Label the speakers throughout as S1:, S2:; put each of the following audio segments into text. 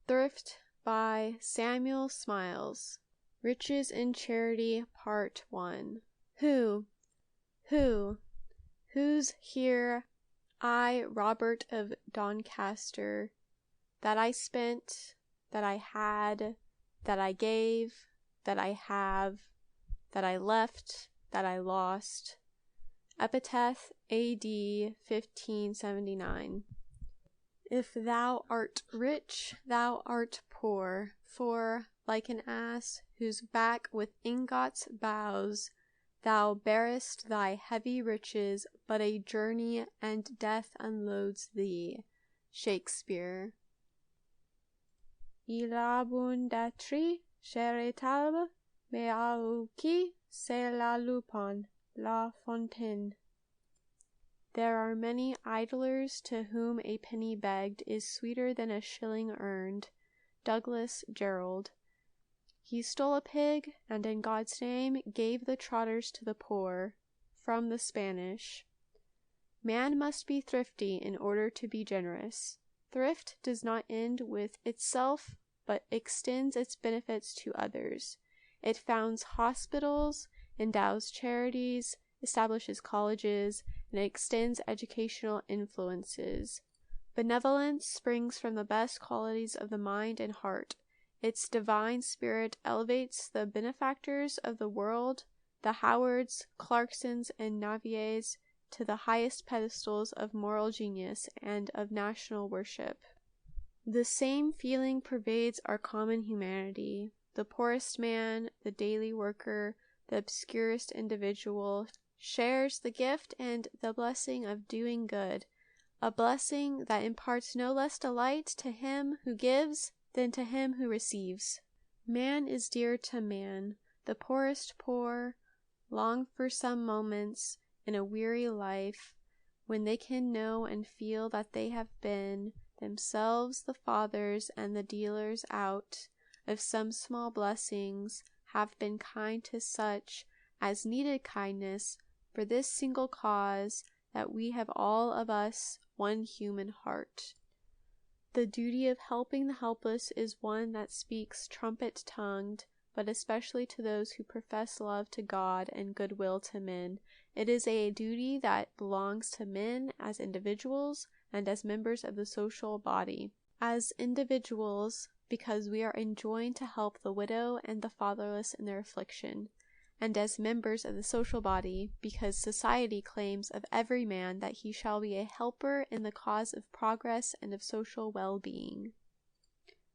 S1: Thrift by Samuel Smiles. Riches in Charity, Part 1. Whose here I, Robert of Doncaster, that I spent, that I had, that I gave, that I have, that I left, that I lost. Epitaph A.D. 1579. If thou art rich, thou art poor, for, like an ass whose back with ingots bows, thou bearest thy heavy riches but a journey, and death unloads thee. Shakespeare. Il abundatri chérital meauki c'est la lupin, la fontaine. There are many idlers to whom a penny begged is sweeter than a shilling earned. Douglas Jerrold. He stole a pig, and in God's name gave the trotters to the poor. From the Spanish. Man must be thrifty in order to be generous. Thrift does not end with itself, but extends its benefits to others. It founds hospitals, endows charities, establishes colleges, and extends educational influences. Benevolence springs from the best qualities of the mind and heart. Its divine spirit elevates the benefactors of the world, the Howards, Clarksons, and Naviers, to the highest pedestals of moral genius and of national worship. The same feeling pervades our common humanity. The poorest man, the daily worker, the obscurest individual, shares the gift and the blessing of doing good, a blessing that imparts no less delight to him who gives than to him who receives. Man is dear to man. The poorest poor long for some moments in a weary life when they can know and feel that they have been themselves the fathers and the dealers out of some small blessings, have been kind to such as needed kindness for this single cause, that we have all of us one human heart. The duty of helping the helpless is one that speaks trumpet-tongued, but especially to those who profess love to God and goodwill to men. It is a duty that belongs to men as individuals and as members of the social body. As individuals, because we are enjoined to help the widow and the fatherless in their affliction, and as members of the social body, because society claims of every man that he shall be a helper in the cause of progress and of social well-being.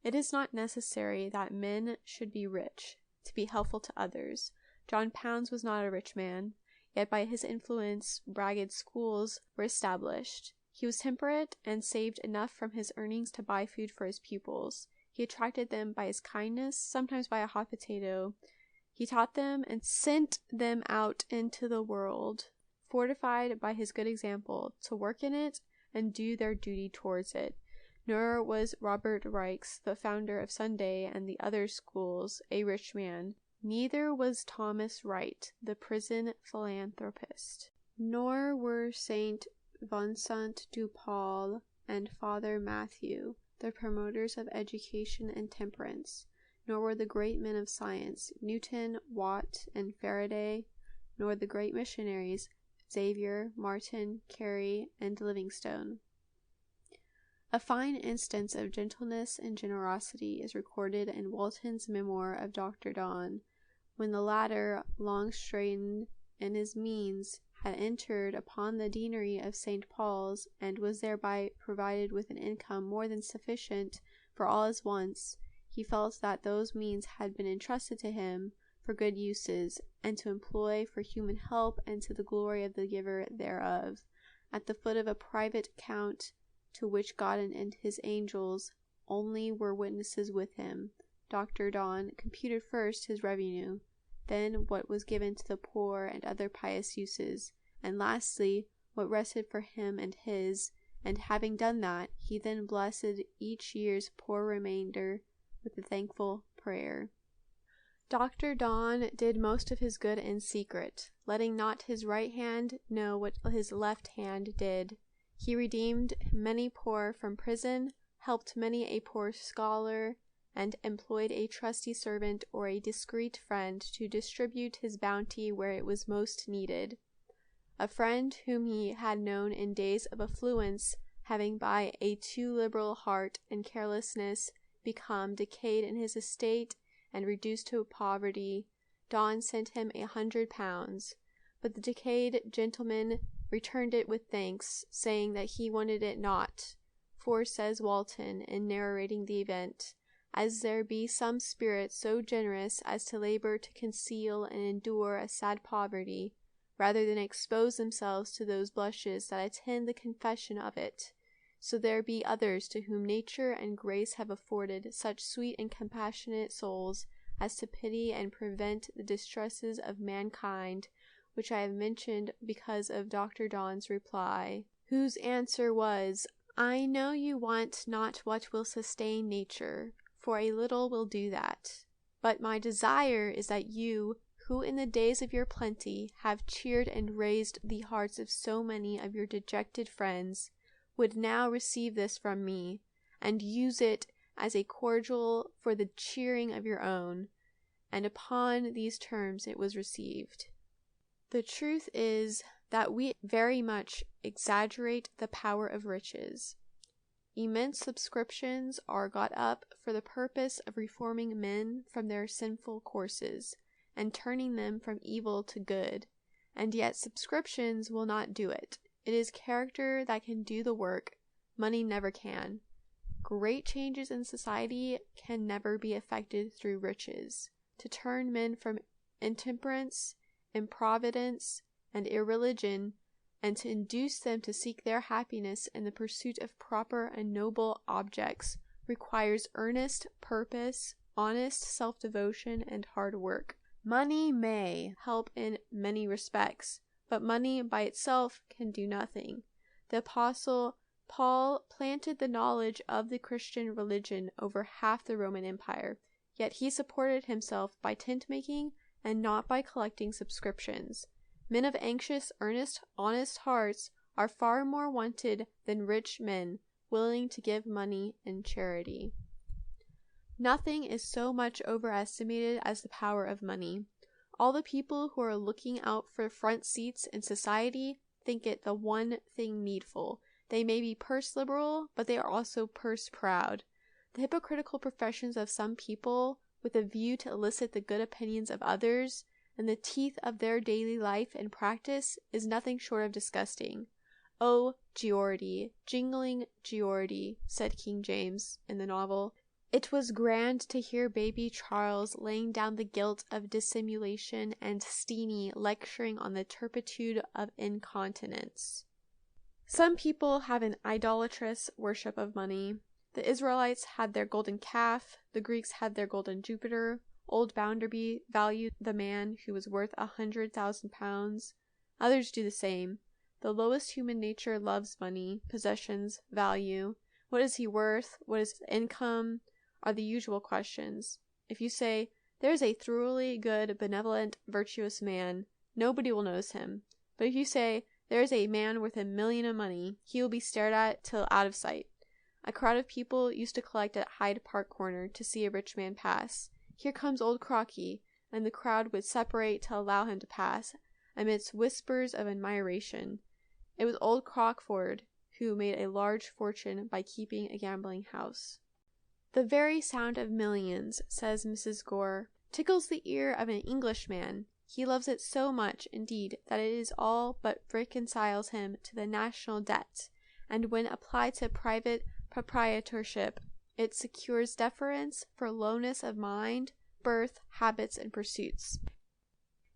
S1: It is not necessary that men should be rich to be helpful to others. John Pounds was not a rich man, yet by his influence Ragged schools were established. He was temperate and saved enough from his earnings to buy food for his pupils. He attracted them by his kindness, sometimes by a hot potato. He taught them and sent them out into the world, fortified by his good example, to work in it and do their duty towards it. Nor was Robert Raikes, the founder of Sunday and the other schools, a rich man. Neither was Thomas Wright, the prison philanthropist. Nor were Saint Vincent de Paul and Father Matthew, the promoters of education and temperance. Nor were the great men of science, Newton, Watt, and Faraday, nor the great missionaries, Xavier, Martin, Carey, and Livingstone. A fine instance of gentleness and generosity is recorded in Walton's memoir of Dr. Donne, when the latter, long straitened in his means, had entered upon the deanery of St. Paul's, and was thereby provided with an income more than sufficient for all his wants. He felt that those means had been entrusted to him for good uses, and to employ for human help and to the glory of the giver thereof. At the foot of a private account, to which God and his angels only were witnesses with him, Dr. Donne computed first his revenue, then what was given to the poor and other pious uses, and lastly what rested for him and his, and having done that, he then blessed each year's poor remainder with a thankful prayer. Dr. Donne did most of his good in secret, letting not his right hand know what his left hand did. He redeemed many poor from prison, helped many a poor scholar, and employed a trusty servant or a discreet friend to distribute his bounty where it was most needed. A friend whom he had known in days of affluence, having by a too liberal heart and carelessness become decayed in his estate and reduced to poverty, Don sent him £100, but the decayed gentleman returned it with thanks, saying that he wanted it not. For, says Walton, in narrating the event, as there be some spirits so generous as to labor to conceal and endure a sad poverty, rather than expose themselves to those blushes that attend the confession of it, so there be others to whom nature and grace have afforded such sweet and compassionate souls as to pity and prevent the distresses of mankind, which I have mentioned because of Dr. Don's reply, whose answer was, I know you want not what will sustain nature, for a little will do that. But my desire is that you, who in the days of your plenty have cheered and raised the hearts of so many of your dejected friends, would now receive this from me, and use it as a cordial for the cheering of your own. And upon these terms it was received. The truth is that we very much exaggerate the power of riches. Immense subscriptions are got up for the purpose of reforming men from their sinful courses, and turning them from evil to good, and yet subscriptions will not do it. It is character that can do the work, money never can. Great changes in society can never be effected through riches. To turn men from intemperance, improvidence, and irreligion, and to induce them to seek their happiness in the pursuit of proper and noble objects, requires earnest purpose, honest self-devotion, and hard work. Money may help in many respects, but money by itself can do nothing. The Apostle Paul planted the knowledge of the Christian religion over half the Roman Empire, yet he supported himself by tent-making and not by collecting subscriptions. Men of anxious, earnest, honest hearts are far more wanted than rich men willing to give money in charity. Nothing is so much overestimated as the power of money. All the people who are looking out for front seats in society think it the one thing needful. They may be purse liberal, but they are also purse proud. The hypocritical professions of some people, with a view to elicit the good opinions of others, and the teeth of their daily life and practice, is nothing short of disgusting. "Oh, Geordie, jingling Geordie," said King James in the novel. It was grand to hear baby Charles laying down the guilt of dissimulation and Steenie lecturing on the turpitude of incontinence. Some people have an idolatrous worship of money. The Israelites had their golden calf, the Greeks had their golden Jupiter, old Bounderby valued the man who was worth 100,000 pounds. Others do the same. The lowest human nature loves money, possessions, value. What is he worth? What is his income? Are the usual questions. If you say, there is a thoroughly good, benevolent, virtuous man, nobody will notice him. But if you say, there is a man worth 1,000,000 of money, he will be stared at till out of sight. A crowd of people used to collect at Hyde Park Corner to see a rich man pass. Here comes old Crocky, and the crowd would separate to allow him to pass, amidst whispers of admiration. It was old Crockford who made a large fortune by keeping a gambling house. The very sound of millions, says Mrs. Gore, tickles the ear of an Englishman. He loves it so much, indeed, that it is all but reconciles him to the national debt, and when applied to private proprietorship, it secures deference for lowness of mind, birth, habits, and pursuits.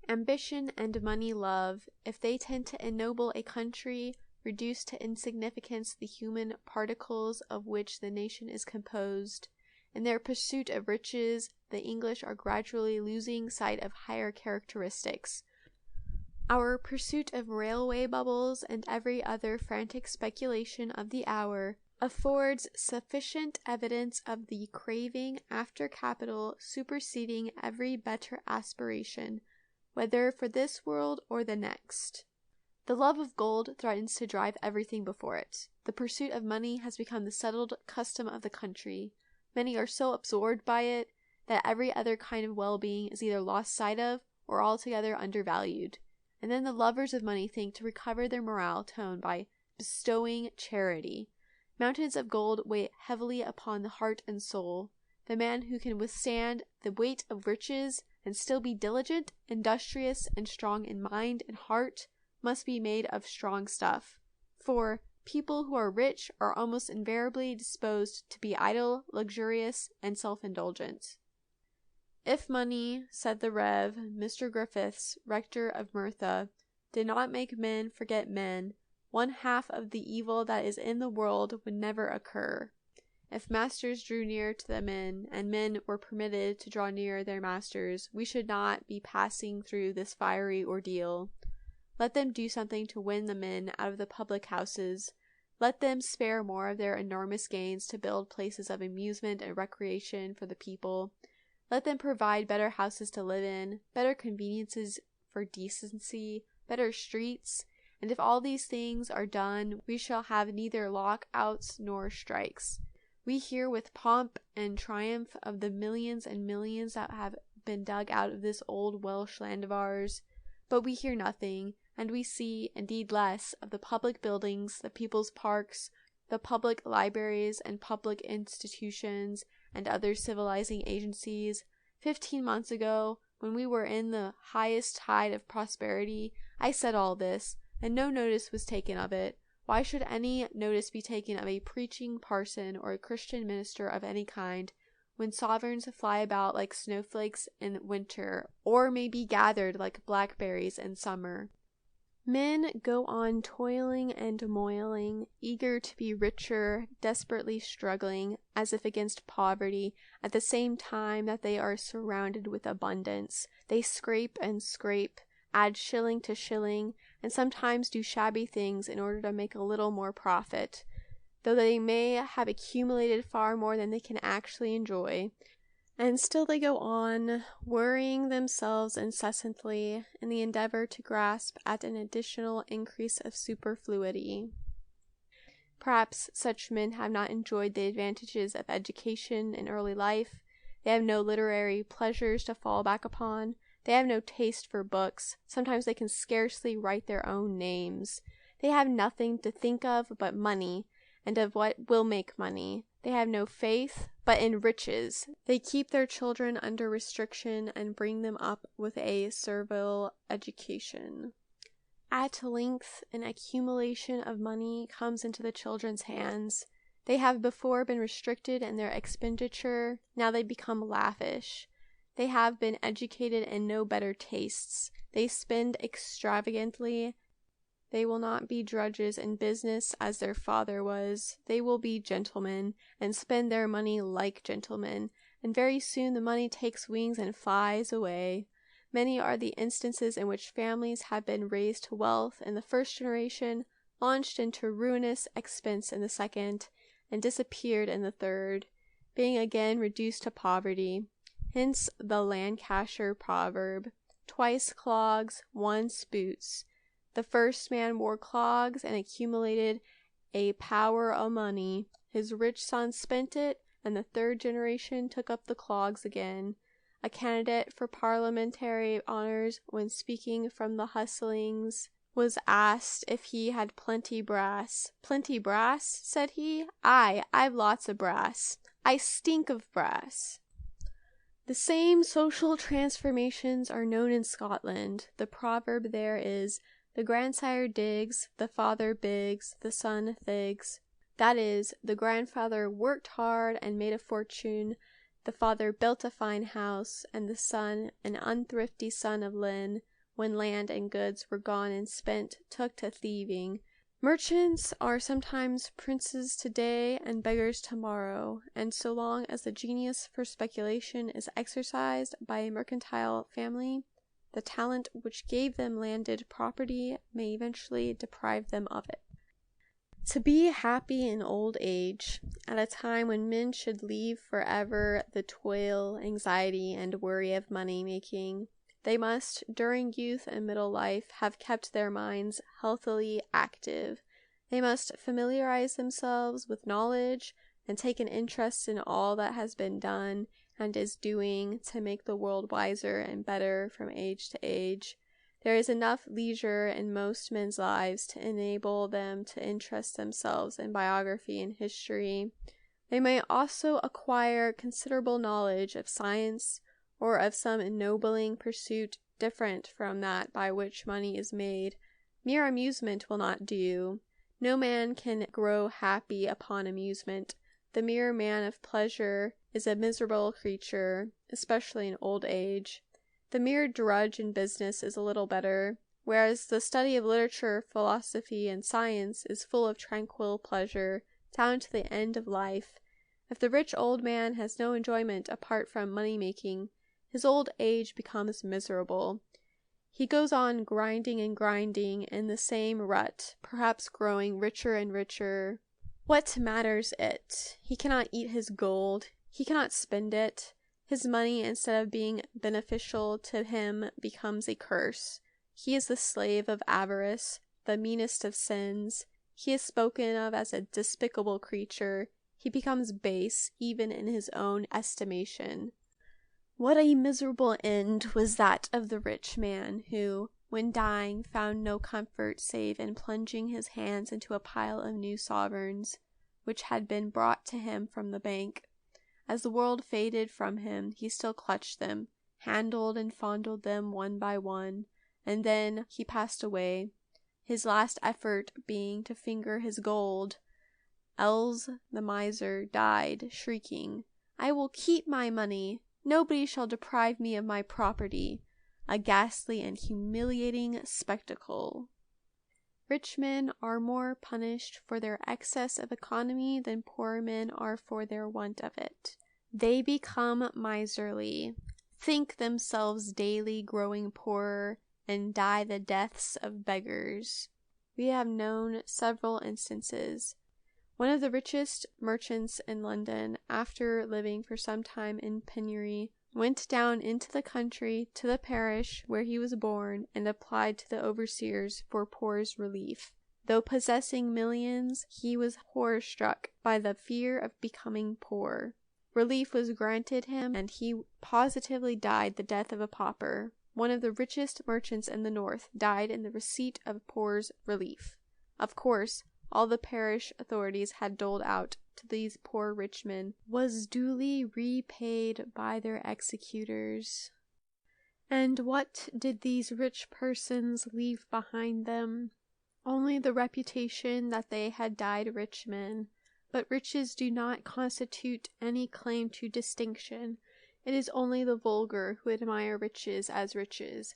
S1: Ambition and money love, if they tend to ennoble a country, reduce to insignificance the human particles of which the nation is composed. In their pursuit of riches, the English are gradually losing sight of higher characteristics. Our pursuit of railway bubbles and every other frantic speculation of the hour affords sufficient evidence of the craving after capital superseding every better aspiration, whether for this world or the next. The love of gold threatens to drive everything before it. The pursuit of money has become the settled custom of the country. Many are so absorbed by it that every other kind of well-being is either lost sight of or altogether undervalued. And then the lovers of money think to recover their morale tone by bestowing charity. Mountains of gold weigh heavily upon the heart and soul. The man who can withstand the weight of riches and still be diligent, industrious, and strong in mind and heart must be made of strong stuff. For people who are rich are almost invariably disposed to be idle, luxurious, and self-indulgent. If money, said the Rev. Mr. Griffiths, rector of Merthyr, did not make men forget men, one half of the evil that is in the world would never occur. If masters drew near to the men, and men were permitted to draw near their masters, we should not be passing through this fiery ordeal. Let them do something to win the men out of the public houses. Let them spare more of their enormous gains to build places of amusement and recreation for the people. Let them provide better houses to live in, better conveniences for decency, better streets, and if all these things are done, we shall have neither lockouts nor strikes. We hear with pomp and triumph of the millions and millions that have been dug out of this old Welsh land of ours, but we hear nothing, and we see, indeed less, of the public buildings, the people's parks, the public libraries and public institutions, and other civilizing agencies. 15 months ago, when we were in the highest tide of prosperity, I said all this, and no notice was taken of it. Why should any notice be taken of a preaching parson or a Christian minister of any kind, when sovereigns fly about like snowflakes in winter, or may be gathered like blackberries in summer? Men go on toiling and moiling, eager to be richer, desperately struggling, as if against poverty, at the same time that they are surrounded with abundance. They scrape and scrape, add shilling to shilling, and sometimes do shabby things in order to make a little more profit, though they may have accumulated far more than they can actually enjoy. And still they go on, worrying themselves incessantly in the endeavor to grasp at an additional increase of superfluity. Perhaps such men have not enjoyed the advantages of education in early life. They have no literary pleasures to fall back upon. They have no taste for books. Sometimes they can scarcely write their own names. They have nothing to think of but money, and of what will make money. They have no faith but in riches. They keep their children under restriction and bring them up with a servile education. At length, an accumulation of money comes into the children's hands. They have before been restricted in their expenditure, now they become lavish. They have been educated in no better tastes. They spend extravagantly. They will not be drudges in business as their father was. They will be gentlemen, and spend their money like gentlemen, and very soon the money takes wings and flies away. Many are the instances in which families have been raised to wealth in the first generation, launched into ruinous expense in the second, and disappeared in the third, being again reduced to poverty. Hence the Lancashire proverb, "Twice clogs, once boots." The first man wore clogs and accumulated a power o' money. His rich son spent it, and the third generation took up the clogs again. A candidate for parliamentary honours, when speaking from the hustlings, was asked if he had plenty brass. "Plenty brass?" said he. "Aye, I've lots of brass. I stink of brass." The same social transformations are known in Scotland. The proverb there is, "The grandsire digs, the father bigs, the son thigs." That is, the grandfather worked hard and made a fortune, the father built a fine house, and the son, an unthrifty son of Lynn, when land and goods were gone and spent, took to thieving. Merchants are sometimes princes today and beggars tomorrow, and so long as the genius for speculation is exercised by a mercantile family, the talent which gave them landed property may eventually deprive them of it. To be happy in old age, at a time when men should leave forever the toil, anxiety, and worry of money-making, They must, during youth and middle life, have kept their minds healthily active. They must familiarize themselves with knowledge and take an interest in all that has been done and is doing to make the world wiser and better from age to age. There is enough leisure in most men's lives to enable them to interest themselves in biography and history. They may also acquire considerable knowledge of science or of some ennobling pursuit different from that by which money is made. Mere amusement will not do. No man can grow happy upon amusement. The mere man of pleasure is a miserable creature, especially in old age. The mere drudge in business is a little better, whereas the study of literature, philosophy, and science is full of tranquil pleasure down to the end of life. If the rich old man has no enjoyment apart from money-making, his old age becomes miserable. He goes on grinding and grinding in the same rut, perhaps growing richer and richer. What matters it? He cannot eat his gold. He cannot spend it. His money, instead of being beneficial to him, becomes a curse. He is the slave of avarice, the meanest of sins. He is spoken of as a despicable creature. He becomes base even in his own estimation. What a miserable end was that of the rich man who, when dying, found no comfort save in plunging his hands into a pile of new sovereigns, which had been brought to him from the bank. As the world faded from him, he still clutched them, handled and fondled them one by one, and then he passed away, his last effort being to finger his gold. Els, the miser, died, shrieking, "I will keep my money. Nobody shall deprive me of my property," a ghastly and humiliating spectacle. Rich men are more punished for their excess of economy than poor men are for their want of it. They become miserly, think themselves daily growing poorer, and die the deaths of beggars. We have known several instances. One of the richest merchants in London, after living for some time in penury, went down into the country to the parish where he was born and applied to the overseers for poor's relief. Though possessing millions, he was horror-struck by the fear of becoming poor. Relief was granted him, and he positively died the death of a pauper. One of the richest merchants in the north died in the receipt of poor's relief. Of course, all the parish authorities had doled out to these poor rich men was duly repaid by their executors. And what did these rich persons leave behind them? Only the reputation that they had died rich men. But riches do not constitute any claim to distinction. It is only the vulgar who admire riches as riches.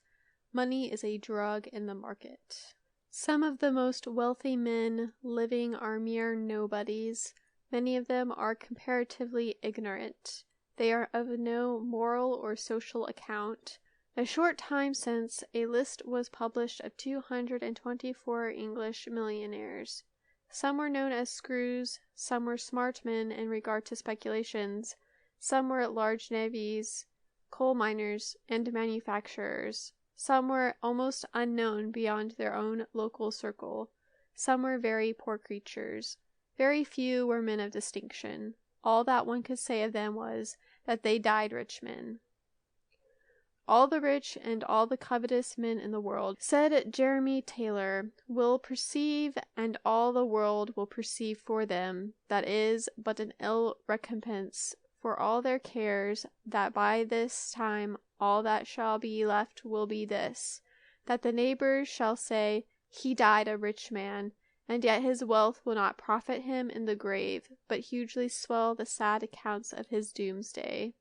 S1: Money is a drug in the market. Some of the most wealthy men living are mere nobodies. Many of them are comparatively ignorant. They are of no moral or social account. A short time since, a list was published of 224 English millionaires. Some were known as screws, some were smart men in regard to speculations, some were large navies, coal miners, and manufacturers. Some were almost unknown beyond their own local circle. Some were very poor creatures. Very few were men of distinction. All that one could say of them was that they died rich men. All the rich and all the covetous men in the world, said Jeremy Taylor, will perceive, and all the world will perceive for them, that is but an ill recompense for all their cares, that by this time all that shall be left will be this, that the neighbors shall say, "He died a rich man," and yet his wealth will not profit him in the grave, but hugely swell the sad accounts of his doomsday.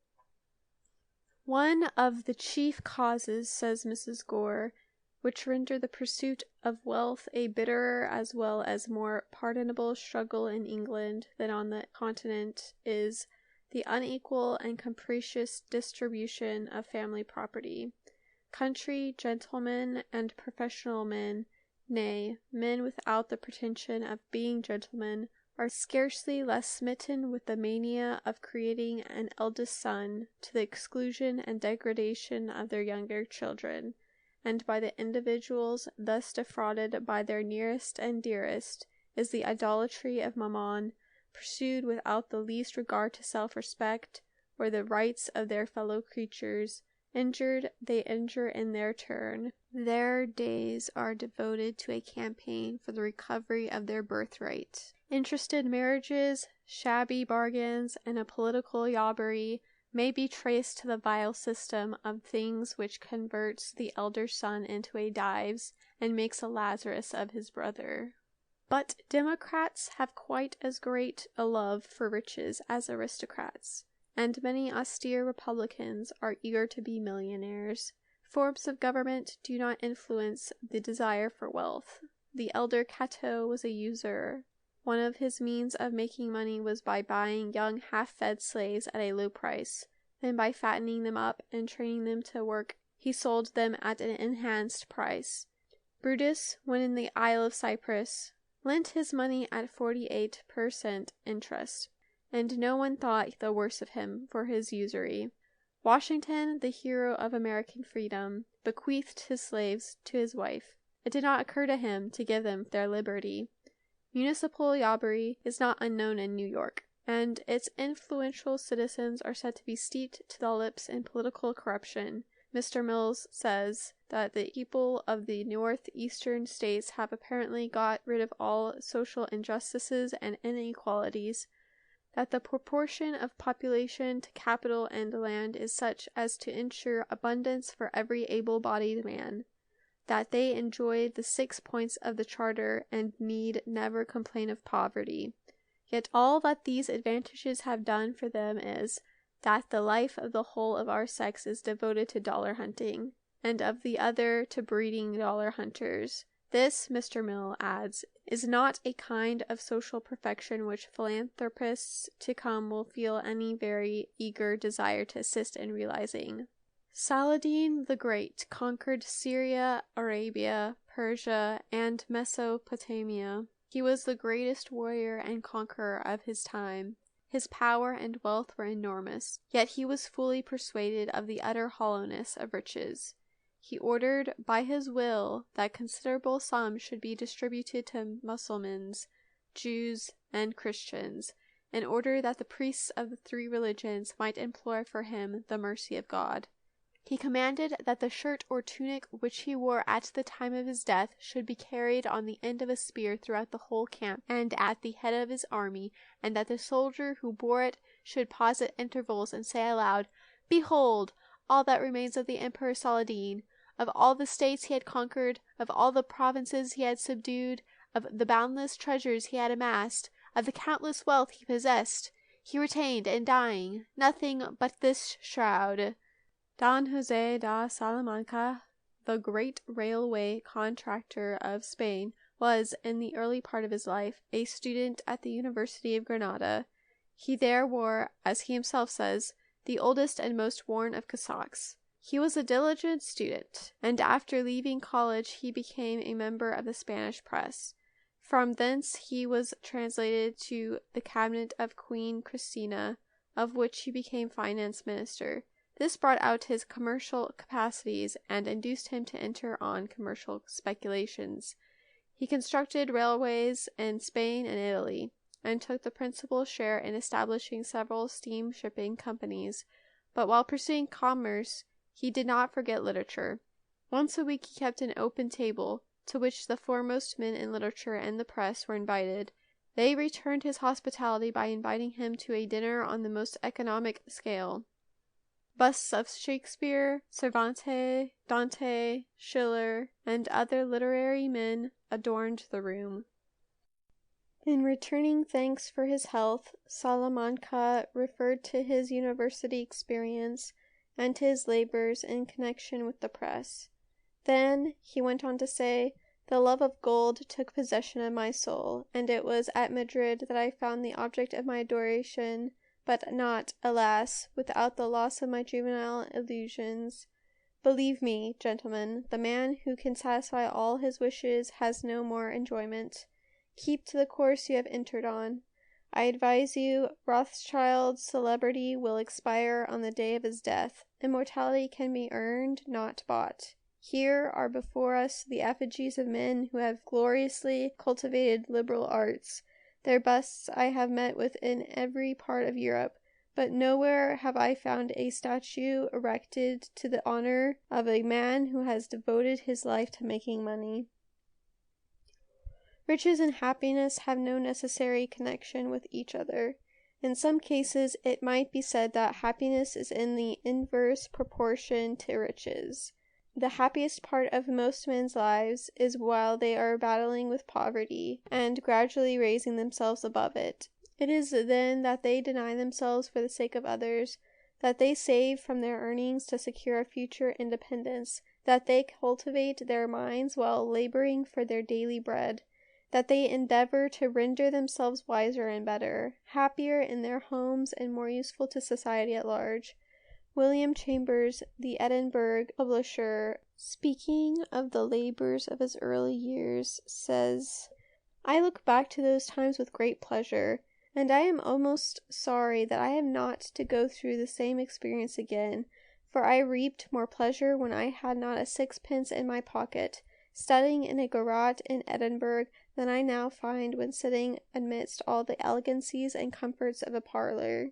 S1: One of the chief causes, says Mrs. Gore, which render the pursuit of wealth a bitterer as well as more pardonable struggle in England than on the Continent is the unequal and capricious distribution of family property. Country gentlemen and professional men, nay, men without the pretension of being gentlemen, are scarcely less smitten with the mania of creating an eldest son to the exclusion and degradation of their younger children, and by the individuals thus defrauded by their nearest and dearest, is the idolatry of Mammon, pursued without the least regard to self-respect or the rights of their fellow creatures. Injured, they injure in their turn. Their days are devoted to a campaign for the recovery of their birthright. Interested marriages, shabby bargains, and a political jobbery may be traced to the vile system of things which converts the elder son into a Dives and makes a Lazarus of his brother. But democrats have quite as great a love for riches as aristocrats, and many austere republicans are eager to be millionaires. Forms of government do not influence the desire for wealth. The elder Cato was a usurer. One of his means of making money was by buying young half-fed slaves at a low price. Then by fattening them up and training them to work, he sold them at an enhanced price. Brutus, when in the Isle of Cyprus, lent his money at 48% interest, and no one thought the worse of him for his usury. Washington, the hero of American freedom, bequeathed his slaves to his wife. It did not occur to him to give them their liberty. Municipal jobbery is not unknown in New York, and its influential citizens are said to be steeped to the lips in political corruption. Mr. Mills says that the people of the northeastern states have apparently got rid of all social injustices and inequalities, that the proportion of population to capital and land is such as to ensure abundance for every able-bodied man, that they enjoy the 6 points of the Charter and need never complain of poverty. Yet all that these advantages have done for them is, that the life of the whole of our sex is devoted to dollar hunting, and of the other to breeding dollar hunters. This, Mr. Mill adds, is not a kind of social perfection which philanthropists to come will feel any very eager desire to assist in realizing. Saladin the Great conquered Syria, Arabia, Persia, and Mesopotamia. He was the greatest warrior and conqueror of his time. His power and wealth were enormous, yet he was fully persuaded of the utter hollowness of riches. He ordered by his will that considerable sums should be distributed to Mussulmans, Jews, and Christians, in order that the priests of the three religions might implore for him the mercy of God. He commanded that the shirt or tunic which he wore at the time of his death should be carried on the end of a spear throughout the whole camp and at the head of his army, and that the soldier who bore it should pause at intervals and say aloud, "Behold, all that remains of the Emperor Saladin, of all the states he had conquered, of all the provinces he had subdued, of the boundless treasures he had amassed, of the countless wealth he possessed, he retained, in dying, nothing but this shroud." Don Jose da Salamanca, the great railway contractor of Spain, was, in the early part of his life, a student at the University of Granada. He there wore, as he himself says, the oldest and most worn of cassoques. He was a diligent student, and after leaving college he became a member of the Spanish press. From thence he was translated to the cabinet of Queen Christina, of which he became finance minister. This brought out his commercial capacities and induced him to enter on commercial speculations. He constructed railways in Spain and Italy, and took the principal share in establishing several steam-shipping companies. But while pursuing commerce, he did not forget literature. Once a week he kept an open table, to which the foremost men in literature and the press were invited. They returned his hospitality by inviting him to a dinner on the most economic scale. Busts of Shakespeare, Cervantes, Dante, Schiller, and other literary men adorned the room. In returning thanks for his health, Salamanca referred to his university experience and his labors in connection with the press. Then, he went on to say, "The love of gold took possession of my soul, and it was at Madrid that I found the object of my adoration, but not, alas, without the loss of my juvenile illusions. Believe me, gentlemen, the man who can satisfy all his wishes has no more enjoyment. Keep to the course you have entered on. I advise you, Rothschild's celebrity will expire on the day of his death. Immortality can be earned, not bought. Here are before us the effigies of men who have gloriously cultivated liberal arts. Their busts I have met with in every part of Europe, but nowhere have I found a statue erected to the honor of a man who has devoted his life to making money. Riches and happiness have no necessary connection with each other. In some cases, it might be said that happiness is in the inverse proportion to riches. The happiest part of most men's lives is while they are battling with poverty, and gradually raising themselves above it. It is then that they deny themselves for the sake of others, that they save from their earnings to secure a future independence, that they cultivate their minds while laboring for their daily bread, that they endeavor to render themselves wiser and better, happier in their homes and more useful to society at large. William Chambers, the Edinburgh publisher, speaking of the labors of his early years, says, "I look back to those times with great pleasure, and I am almost sorry that I have not to go through the same experience again, for I reaped more pleasure when I had not a sixpence in my pocket, studying in a garret in Edinburgh, than I now find when sitting amidst all the elegancies and comforts of a parlour."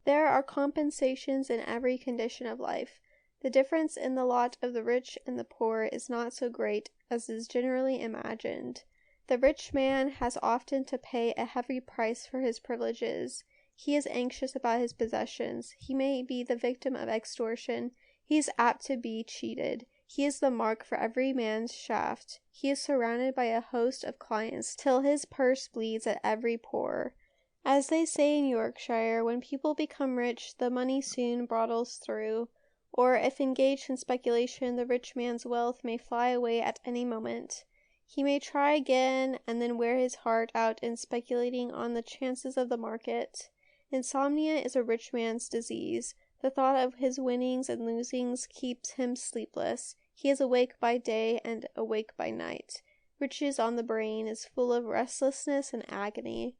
S1: There are compensations in every condition of life. The difference in the lot of the rich and the poor is not so great as is generally imagined. The rich man has often to pay a heavy price for his privileges. He is anxious about his possessions. He may be the victim of extortion. He is apt to be cheated. He is the mark for every man's shaft. He is surrounded by a host of clients till his purse bleeds at every pore. As they say in Yorkshire, when people become rich, the money soon bottles through, or if engaged in speculation, the rich man's wealth may fly away at any moment. He may try again, and then wear his heart out in speculating on the chances of the market. Insomnia is a rich man's disease. The thought of his winnings and losings keeps him sleepless. He is awake by day and awake by night. Riches on the brain is full of restlessness and agony.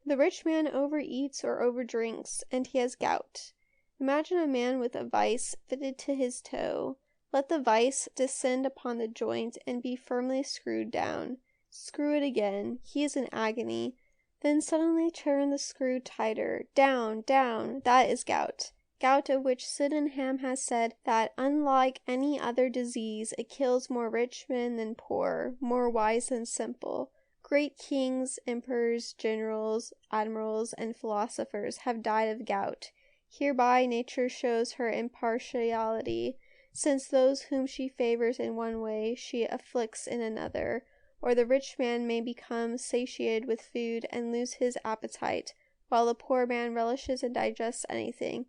S1: The rich man overeats or overdrinks, and he has gout. Imagine a man with a vice fitted to his toe. Let the vice descend upon the joint and be firmly screwed down. Screw it again. He is in agony. Then suddenly turn the screw tighter. Down, down. That is gout. Gout, of which Sydenham has said that, unlike any other disease, it kills more rich men than poor, more wise than simple. Great kings, emperors, generals, admirals, and philosophers have died of gout. Hereby nature shows her impartiality, since those whom she favors in one way she afflicts in another, or the rich man may become satiated with food and lose his appetite, while the poor man relishes and digests anything.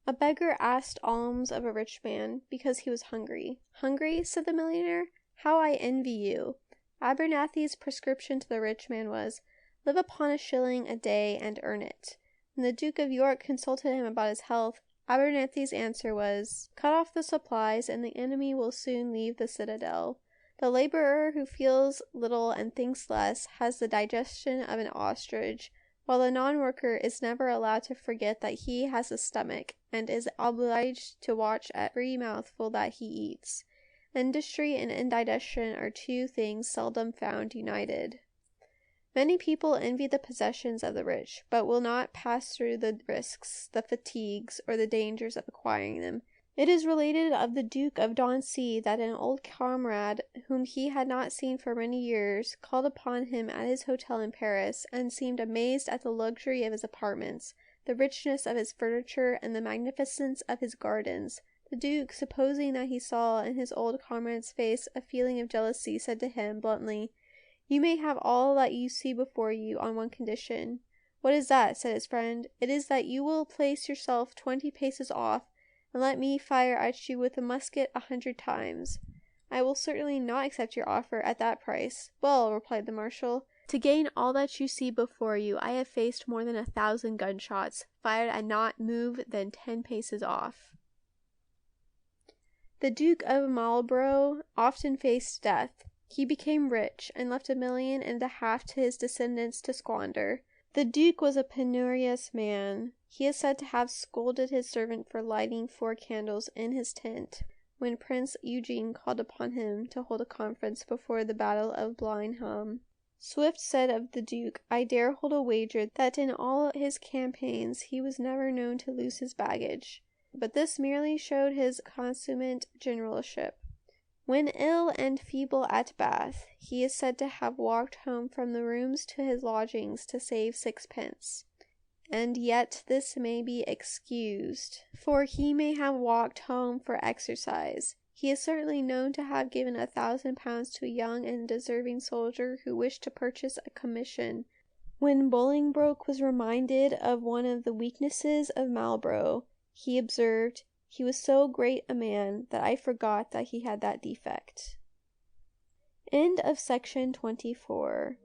S1: A beggar asked alms of a rich man, because he was hungry. "Hungry?" said the millionaire. "How I envy you." Abernethy's prescription to the rich man was, "Live upon a shilling a day and earn it." When the Duke of York consulted him about his health, Abernethy's answer was, "Cut off the supplies, and the enemy will soon leave the citadel." The laborer who feels little and thinks less has the digestion of an ostrich, while the non-worker is never allowed to forget that he has a stomach, and is obliged to watch every mouthful that he eats. Industry and indigestion are two things seldom found united. Many people envy the possessions of the rich, but will not pass through the risks, the fatigues, or the dangers of acquiring them. It is related of the Duke of Dancy that an old comrade, whom he had not seen for many years, called upon him at his hotel in Paris, and seemed amazed at the luxury of his apartments, the richness of his furniture, and the magnificence of his gardens. The Duke, supposing that he saw in his old comrade's face a feeling of jealousy, said to him, bluntly, "You may have all that you see before you, on one condition." "What is that?" said his friend. "It is that you will place yourself 20 paces off, and let me fire at you with a musket 100 times." "I will certainly not accept your offer at that price." "Well," replied the marshal, "to gain all that you see before you, I have faced more than 1,000 gunshots, fired at not move than 10 paces off." The Duke of Marlborough often faced death. He became rich, and left 1.5 million to his descendants to squander. The Duke was a penurious man. He is said to have scolded his servant for lighting 4 candles in his tent when Prince Eugene called upon him to hold a conference before the Battle of Blenheim. Swift said of the Duke, "I dare hold a wager that in all his campaigns he was never known to lose his baggage." But this merely showed his consummate generalship. When ill and feeble at Bath, he is said to have walked home from the rooms to his lodgings to save 6d. And yet this may be excused, for he may have walked home for exercise. He is certainly known to have given £1,000 to a young and deserving soldier who wished to purchase a commission. When Bolingbroke was reminded of one of the weaknesses of Marlborough, he observed, "He was so great a man that I forgot that he had that defect." End of section 24.